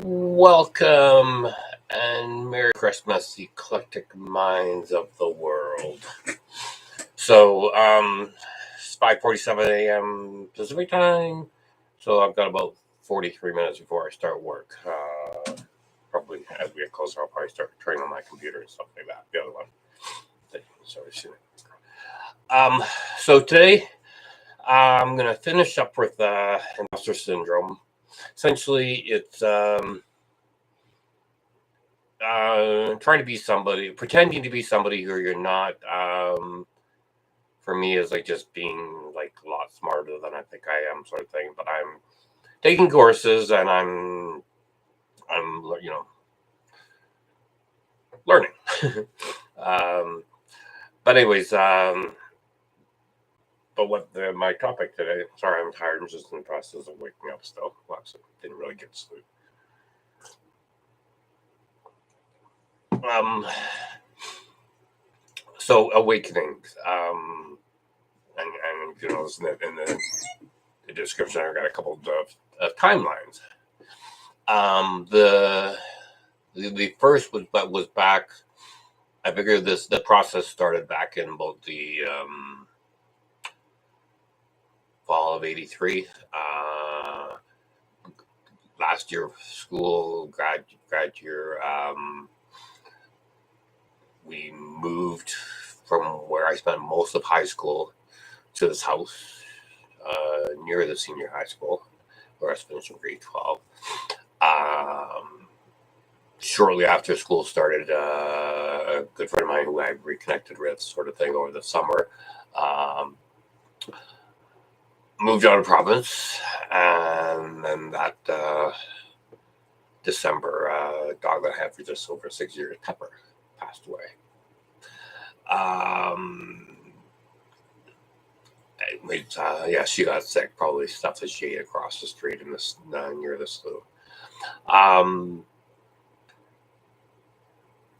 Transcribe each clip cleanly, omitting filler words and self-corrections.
Welcome and Merry Christmas, eclectic minds of the world. It's 5:47 a.m. Pacific time, so I've got about 43 minutes before I start work. Probably as we get closer, I'll probably start turning on my computer and stuff like that. The other one. Sorry, um, so today I'm gonna finish up with Imposter Syndrome. Essentially, it's trying to be somebody, pretending to be somebody who you're not. For me, is like just being like a lot smarter than I think I am, sort of thing. But I'm taking courses and I'm learning. um, but anyways, but my topic today? Sorry, I'm tired. I'm just in the process of waking up still. Well, so didn't really get sleep. Um, so awakenings. And you know, in the description, I've got a couple of timelines. The first was back. I figured the process started back in about the fall of '83. Last year of school, grad year. We moved from where I spent most of high school to this house near the senior high school where I was finishing grade 12. Shortly after school started, a good friend of mine who I reconnected with, sort of thing, over the summer, moved out of province, and then that December, dog that I had for just over 6 years, Pepper, passed away. She got sick. Probably stuff that she ate across the street in this near the slough.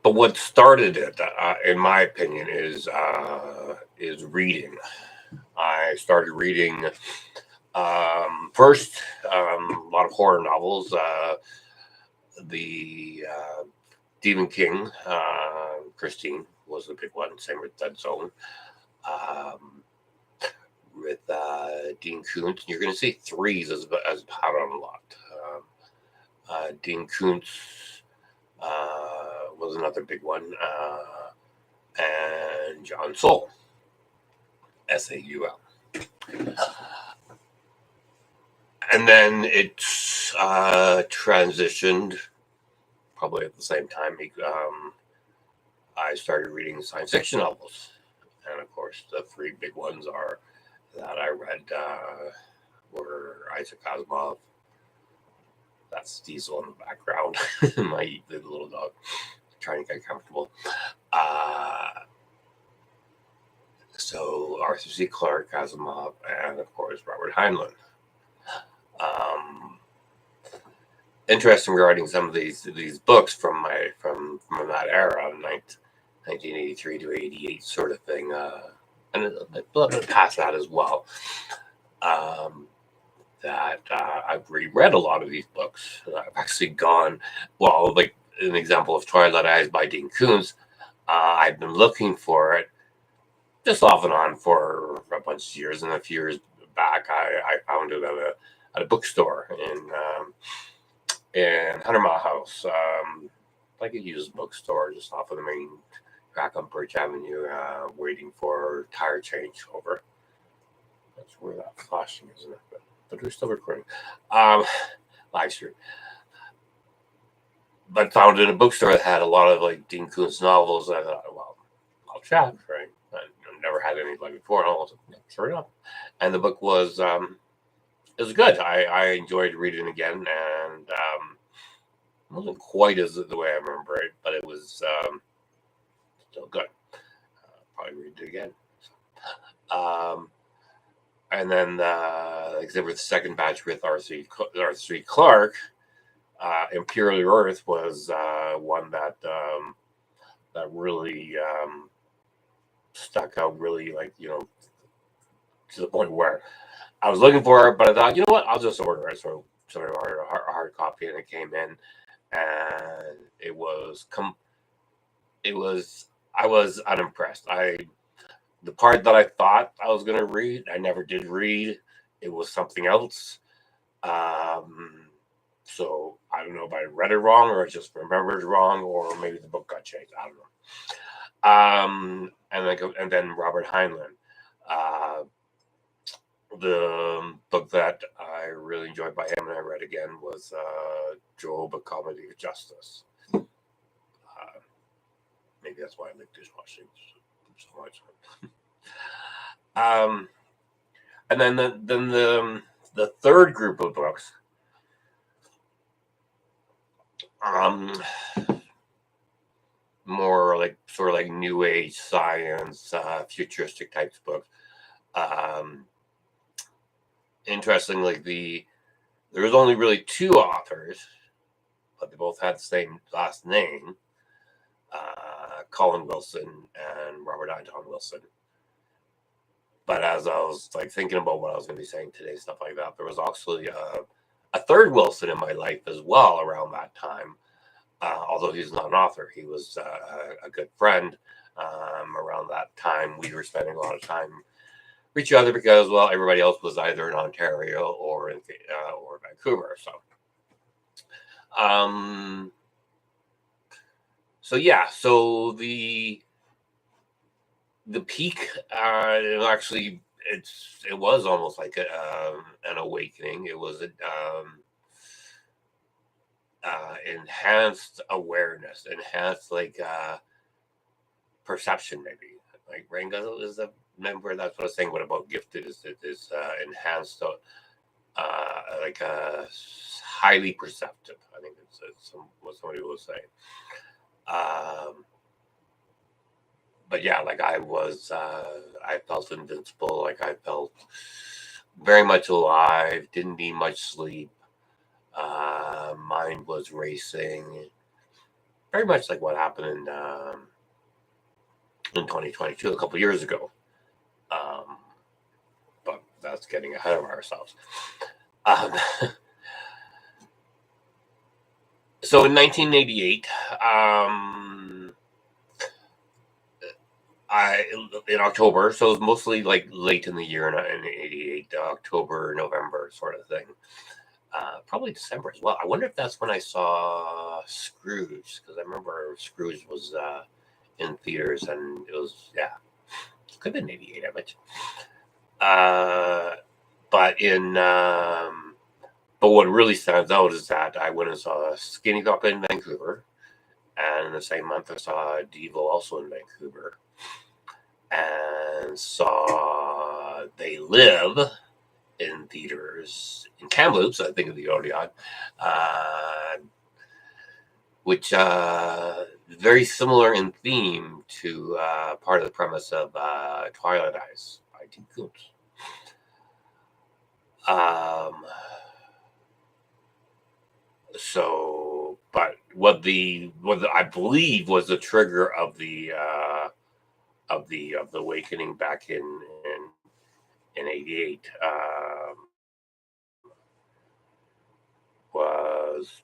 But what started it, in my opinion, is reading. I started reading first a lot of horror novels. The Stephen King, Christine was the big one. Same with Dead Zone. With Dean Koontz, you're going to see threes as out on a lot. Dean Koontz was another big one, and John Saul, Saul. And then it transitioned probably at the same time. I started reading science fiction novels, and of course, the three big ones that I read were Isaac Asimov. That's Diesel in the background, my little dog trying to get comfortable. So Arthur C. Clarke, Asimov, and of course Robert Heinlein. Interesting regarding some of these books from that era, 1983 to '88, sort of thing, and a little bit past that as well. That I've reread a lot of these books. I've actually gone, well, like an example of Twilight Eyes by Dean Koontz. I've been looking for it just off and on for a bunch of years, and a few years back, I found it at a bookstore in Hunter Mile House, like a used bookstore just off of the main track on Birch Avenue, waiting for tire changeover. That's where that flashing is, isn't it? But we're still recording. Live stream. But found in a bookstore that had a lot of like Dean Koontz novels. I thought, well, I'll check, right? I never had anybody before, and I was like, sure enough. And the book was it was good. I enjoyed reading again, and it wasn't quite as the way I remember it, but it was still good. Probably read it again. And then, except for the second batch with Arthur C. Clarke, Imperial Earth was one that really stuck out. Really, like, to the point where I was looking for it, but I thought, you know what, I'll just order it. So so I ordered a hard copy, and it came in, and it was I was unimpressed. The part that I thought I was going to read, I never did read. It was something else. So I don't know if I read it wrong or I just remembered wrong, or maybe the book got changed. I don't know. And then Robert Heinlein. The book that I really enjoyed by him and I read again was Job, A Comedy of Justice. Maybe that's why I like dishwashing so much. And then the third group of books, more like sort of like new age science, futuristic types of books. Interestingly, there was only really two authors, but they both had the same last name, Colin Wilson and Robert Anton Wilson. But as I was like thinking about what I was going to be saying today, stuff like that, there was actually a third Wilson in my life as well around that time. Although he's not an author, he was a good friend. Around that time, we were spending a lot of time with each other because, well, everybody else was either in Ontario or in Vancouver. So the peak, actually, it was almost like an awakening. It was enhanced awareness, enhanced perception, maybe. Like Ranga is a member. That's what I was saying. What about gifted is enhanced, highly perceptive. I think it's what somebody will say. But yeah, like I felt invincible. Like I felt very much alive. Didn't need much sleep. Mind was racing. Very much like what happened in 2022, a couple years ago. But that's getting ahead of ourselves. So in 1988, in October, so it was mostly like late in the year in 88, October, November sort of thing. Probably December as well. I wonder if that's when I saw Scrooge, because I remember Scrooge was in theaters, and it was, yeah, it could have been 88, I bet. But what really stands out is that I went and saw Skinny Cop in Vancouver, and in the same month I saw Devo also in Vancouver, and saw They Live in theaters in Kamloops, I think of the Odeon, which very similar in theme to part of the premise of Twilight Eyes by T. Coombs. But what I believe was the trigger of the awakening back in 88 was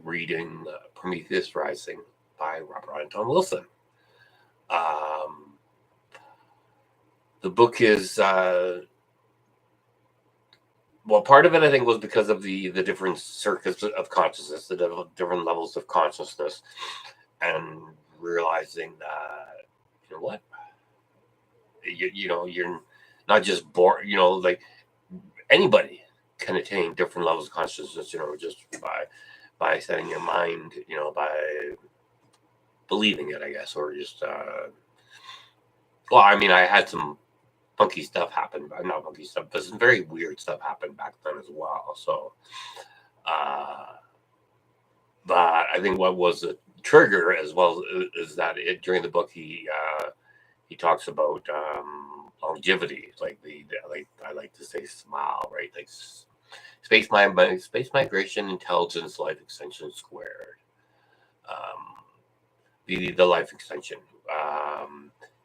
reading Prometheus Rising by Robert Anton Wilson. The book is part of it I think was because of the different circuits of consciousness, the different levels of consciousness, and realizing that, you know what, you're not just born, like anybody can attain different levels of consciousness, just by setting your mind, by believing it, I guess, or just I had some funky stuff happen, not funky stuff, but some very weird stuff happened back then as well. So, but I think what was the trigger as well is that during the book he talks about longevity, like I like to say SMILE, right? Like space migration, intelligence, life extension squared. The life extension.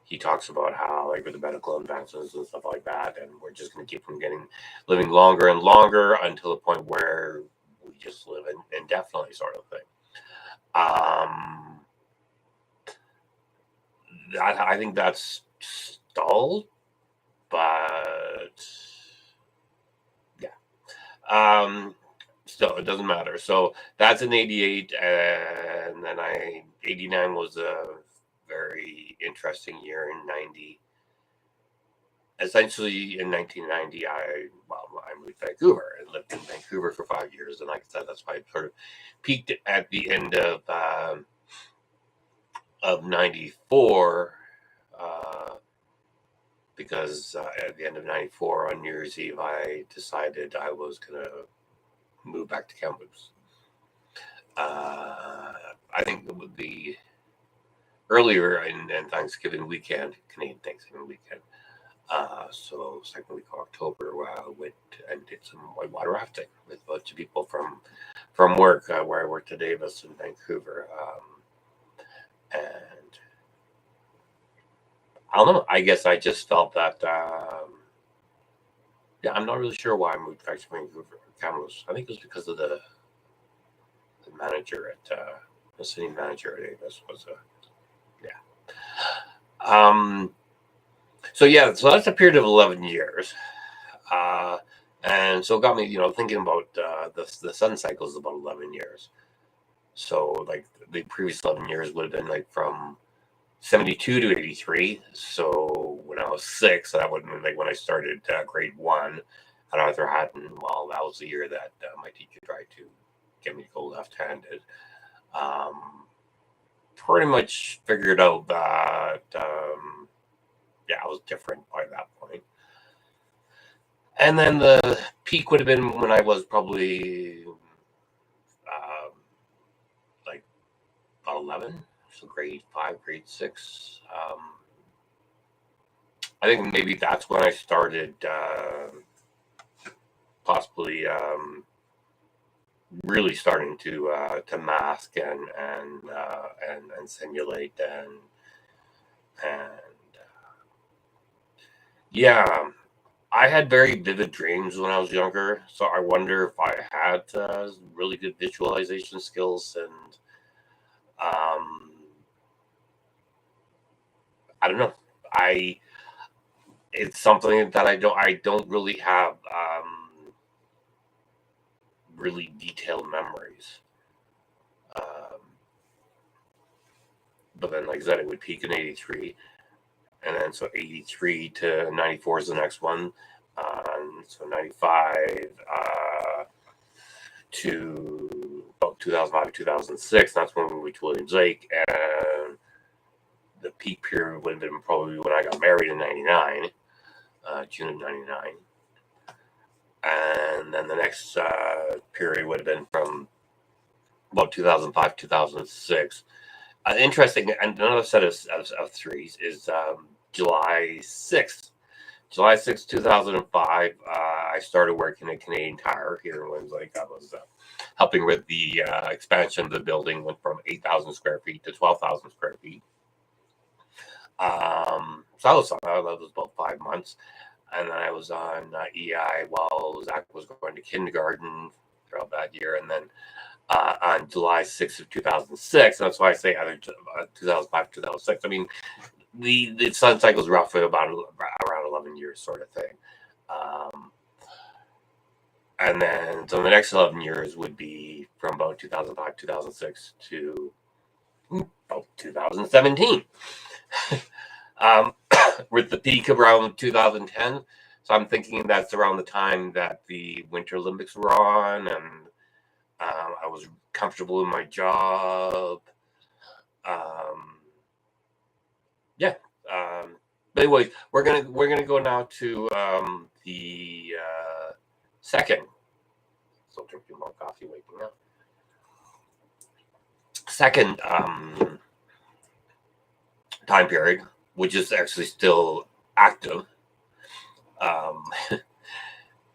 he talks about how, like, with the medical advances and stuff like that, and we're just going to keep from living longer and longer until the point where we just live indefinitely, sort of thing. I think that's stalled, but yeah. Still, it doesn't matter. So that's in '88, and then '89 was a very interesting year. In '90, essentially in 1990, I moved to Vancouver and lived in Vancouver for 5 years, and like I said, that's why I sort of peaked at the end of '94. Because at the end of '94 on New Year's Eve, I decided I was going to move back to Kamloops. I think it would be earlier in Thanksgiving weekend, Canadian Thanksgiving weekend. So second week of October, I went and did some whitewater rafting with a bunch of people from work, where I worked at Davis in Vancouver. And I don't know. I guess I just felt that. Yeah, I'm not really sure why I moved back to Vancouver, Kamloops. I think it was because of the manager at the city manager at Davis was so that's a period of 11 years. And so it got me, thinking about the sun cycle is about 11 years. So like the previous 11 years would have been like from 72 to 83. So when I was 6, that would have been like when I started grade 1 at Arthur Hatton. Well, that was the year that my teacher tried to get me to go left-handed. Pretty much figured out that I was different by that point. And then the peak would have been when I was probably like about 11, so grade 5, grade 6. I think maybe that's when I started possibly really starting to mask and simulate and yeah. I had very vivid dreams when I was younger, so I wonder if I had really good visualization skills, and I don't know. It's something that I don't really have really detailed memories. But then, like I said, it would peak in '83, and then so '83 to '94 is the next one. So '95 to about 2005 to 2006. That's when we moved to Williams Lake, and the peak period would have been probably when I got married in '99, June of '99. And then the next period would have been from about 2005 to 2006. Interesting, and another set of threes is July 6th. July 6th, 2005, I started working at Canadian Tire here in Williams Lake. I was helping with the expansion of the building, went from 8,000 square feet to 12,000 square feet. So that was about 5 months. And then I was on EI while Zach was going to kindergarten throughout that year. And then on July 6th of 2006, that's why I say either 2005 to 2006. I mean, the sun cycle is roughly about around 11 years, sort of thing. And then so the next 11 years would be from about 2005, 2006 to about 2017. With the peak around 2010. So I'm thinking that's around the time that the Winter Olympics were on, and I was comfortable in my job. But anyway, we're gonna go now to the second. Still drinking more coffee, waking up. Second time period, which is actually still active,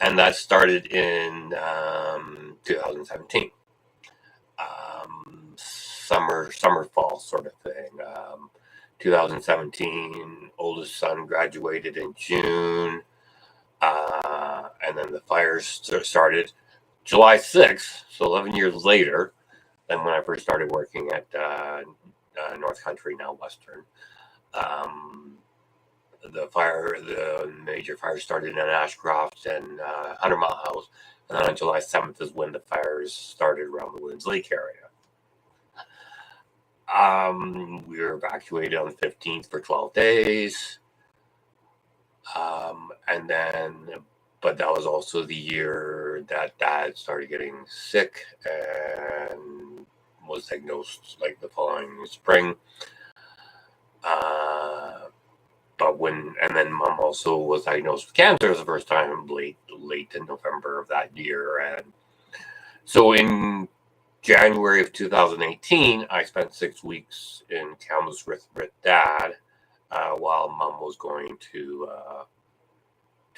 and that started in 2017. Summer, fall sort of thing. 2017, oldest son graduated in June. And then the fires started July 6th, so 11 years later than when I first started working at North Country, now Western. The major fire started in Ashcroft and 100 Mile House, and then on July 7th is when the fires started around the Williams Lake area. We were evacuated on the 15th for 12 days. And then, but that was also the year that Dad started getting sick and was diagnosed like the following spring. And then Mom also was diagnosed with cancer the first time late in November of that year. And so in January of 2018, I spent 6 weeks in Kamloops with Dad while Mom was going to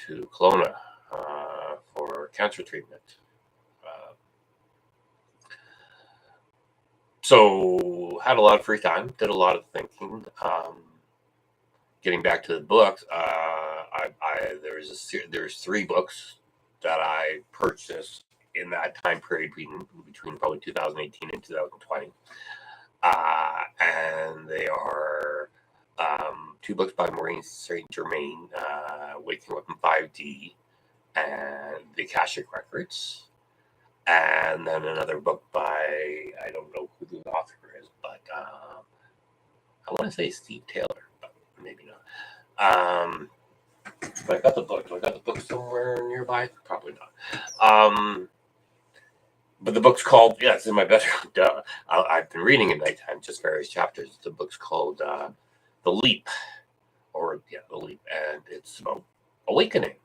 Kelowna for cancer treatment. So had a lot of free time, did a lot of thinking. Getting back to the books, there's 3 books that I purchased in that time period between probably 2018 and 2020. And they are 2 books by Maureen St. Germain, Waking Up in 5D, and The Akashic Records. And then another book by, I don't know who the author is, but I want to say Steve Taylor, but maybe not. But I got the book. Do I got the book somewhere nearby? Probably not. But the book's called, yeah, it's in my bedroom. Duh. I've been reading at nighttime, just various chapters. The book's called The Leap, The Leap, and it's about awakening.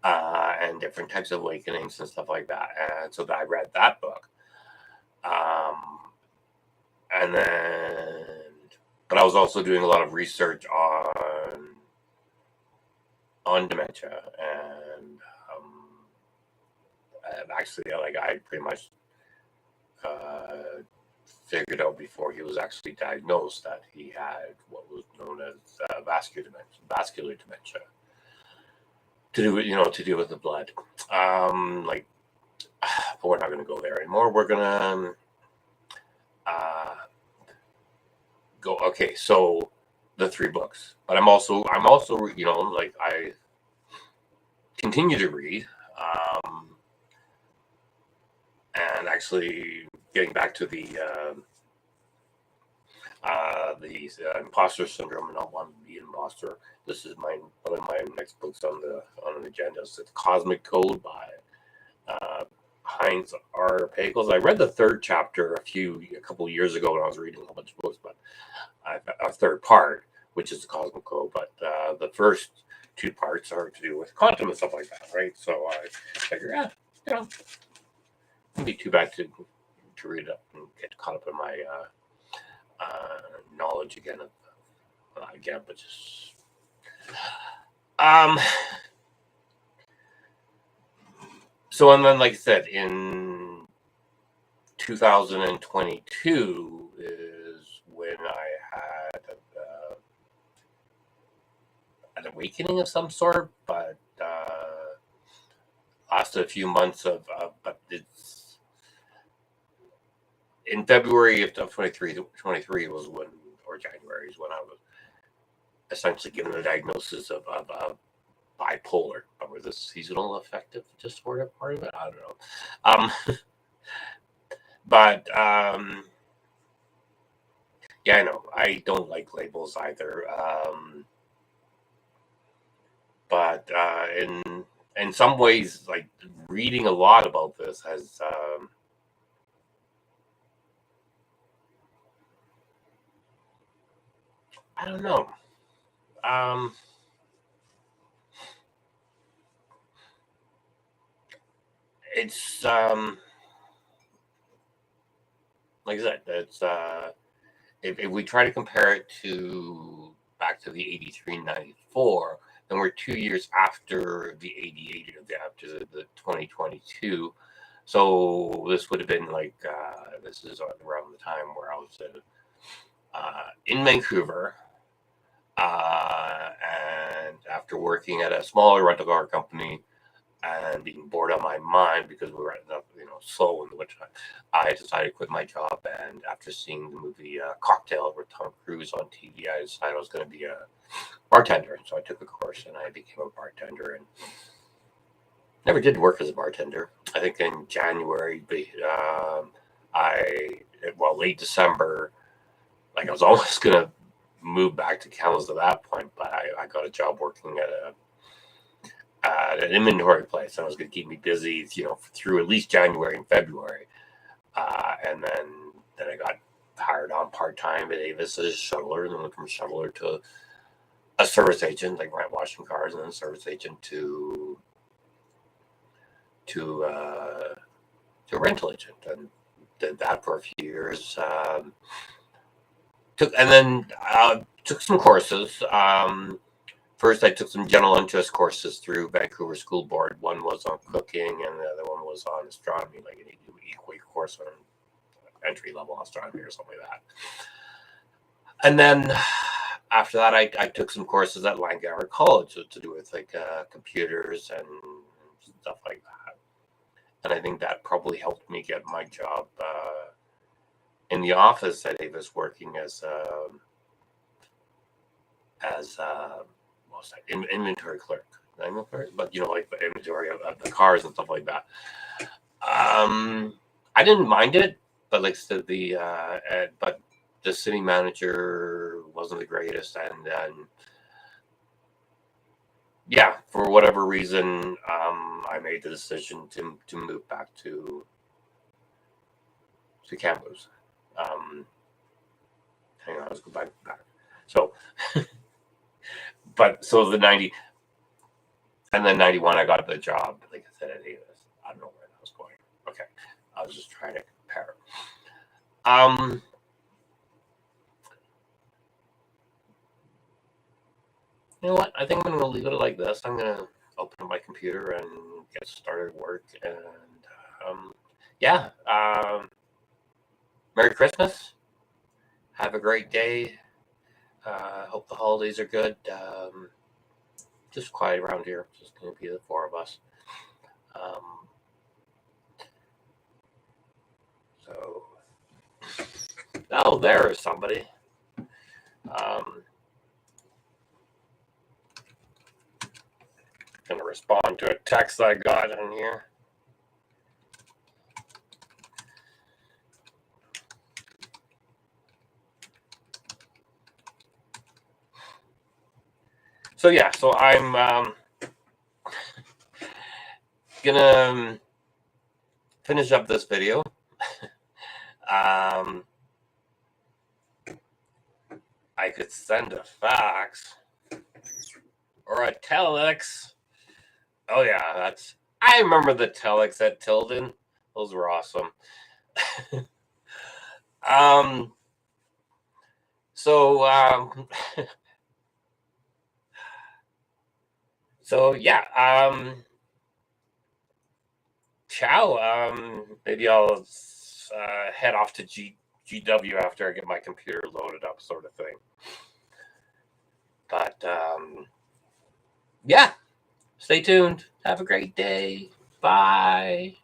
And different types of awakenings and stuff like that. And so I read that book. And then, but I was also doing a lot of research on dementia, and actually, I pretty much figured out before he was actually diagnosed that he had what was known as vascular dementia. To do with the blood. But we're not going to go there anymore. We're going to go. Okay, so the 3 books, but I'm also I continue to read, and actually getting back to the Imposter Syndrome and Not Wanting to Be an Imposter. This is one of my next books on the agenda. It's Cosmic Code by Heinz R. Pagels. I read the 3rd chapter a couple years ago when I was reading a whole bunch of books, but a 3rd part, which is the Cosmic Code. But the first 2 parts are to do with quantum and stuff like that, right? So I figure, wouldn't be too bad to read it up and get caught up in my knowledge again, but just so, and then, like I said, in 2022 is when I had an awakening of some sort, but lasted a few months but it's in February of 23 was when, or January is when I was essentially given the diagnosis of bipolar, or the seasonal affective disorder part of it. I don't know. But yeah, I know I don't like labels either. But in some ways, like reading a lot about this has I don't know. It's like I said, it's if we try to compare it to back to the 83-94, then we're 2 years after the 88, after the 2022. So this would have been like this is around the time where I was in Vancouver. And after working at a smaller rental car company and being bored out of my mind because we were slow in the wintertime, I decided to quit my job. And after seeing the movie Cocktail with Tom Cruise on TV, I decided I was going to be a bartender. And so I took a course and I became a bartender and never did work as a bartender. I think in January, late December, like I was almost going to move back to Kamloops at that point, but I got a job working at an inventory place. That was going to keep me busy, through at least January and February. And then I got hired on part-time at Avis as a shuttler, and then went from shuttler to a service agent, like washing cars, and then service agent to rental agent, and did that for a few years. Took some courses. First, I took some general interest courses through Vancouver School Board. One was on cooking, and the other one was on astronomy, like an 8-week course on entry-level astronomy or something like that. And then after that, I took some courses at Langara College to do with computers and stuff like that. And I think that probably helped me get my job in the office at Avis, working as inventory clerk, but like the inventory of the cars and stuff like that. I didn't mind it, but like I said, but the city manager wasn't the greatest, and yeah, for whatever reason, I made the decision to move back to Kamloops. Hang on, let's go back. So, but so the 90 and then 91, I got the job, like I said, at Avis. I don't know where that was going. Okay, I was just trying to compare. You know what? I think I'm going to leave it like this. I'm going to open up my computer and get started work. And Merry Christmas. Have a great day. Hope the holidays are good. Just quiet around here. Just going to be the four of us. There is somebody. Going to respond to a text I got in here. So I'm gonna finish up this video. I could send a fax or a telex. Oh yeah, I remember the telex at Tilden. Those were awesome. Ciao. Maybe I'll head off to GW after I get my computer loaded up, sort of thing. But stay tuned. Have a great day. Bye.